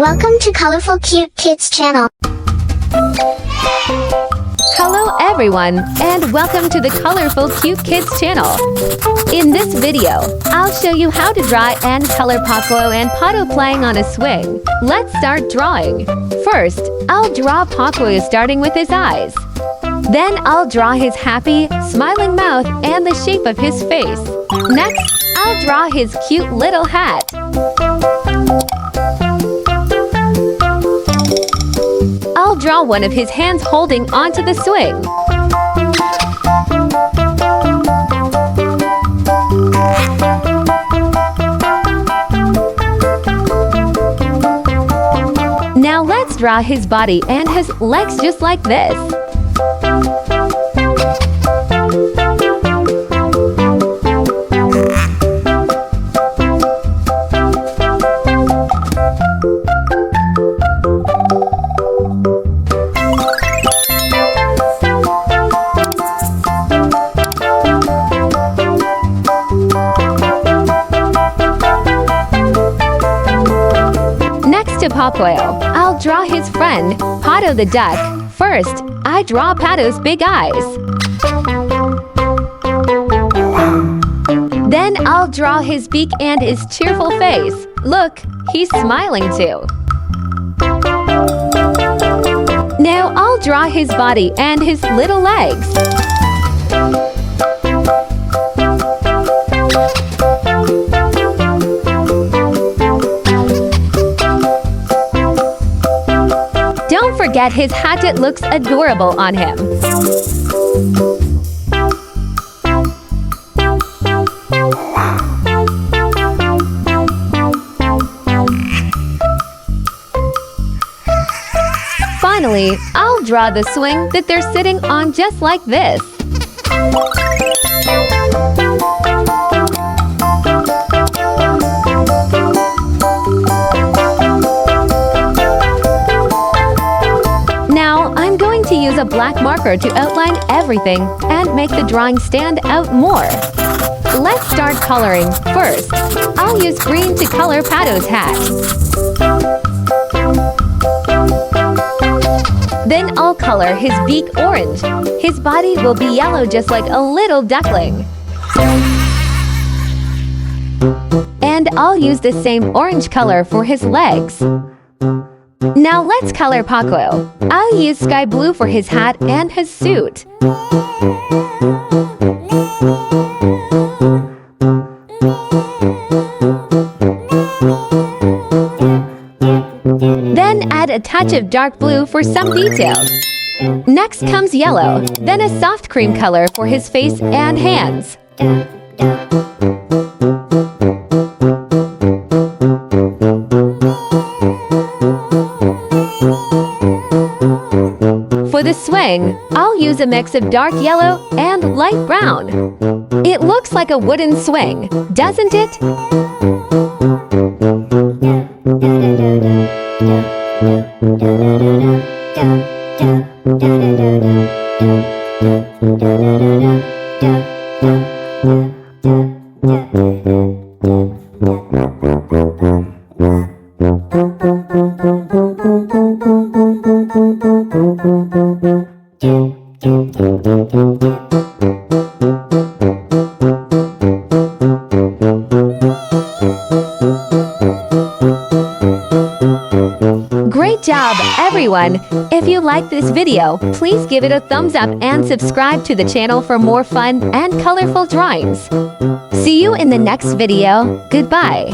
Welcome to Colorful Cute Kids channel. Hello everyone, and welcome to the Colorful Cute Kids channel. In this video, I'll show you how to draw and color Pocoyo and Pato playing on a swing. Let's start drawing. First, I'll draw Pocoyo starting with his eyes. Then I'll draw his happy, smiling mouth and the shape of his face. Next, I'll draw his cute little hat. I'll draw one of his hands holding onto the swing. Now let's draw his body and his legs just like this. To Pocoyo, I'll draw his friend, Pato the duck. First, I draw Pato's big eyes. Then I'll draw his beak and his cheerful face. Look, he's smiling too. Now I'll draw his body and his little legs. Don't forget his hat, it looks adorable on him. Finally, I'll draw the swing that they're sitting on just like this. Now, I'm going to use a black marker to outline everything and make the drawing stand out more. Let's start coloring. First, I'll use green to color Pato's hat. Then I'll color his beak orange. His body will be yellow just like a little duckling. And I'll use the same orange color for his legs. Now let's color Pocoyo. I'll use sky blue for his hat and his suit. Then add a touch of dark blue for some details. Next comes yellow, then a soft cream color for his face and hands. For the swing, I'll use a mix of dark yellow and light brown. It looks like a wooden swing, doesn't it? Great job, everyone! If you like this video, please give it a thumbs up and subscribe to the channel for more fun and colorful drawings. See you in the next video. Goodbye!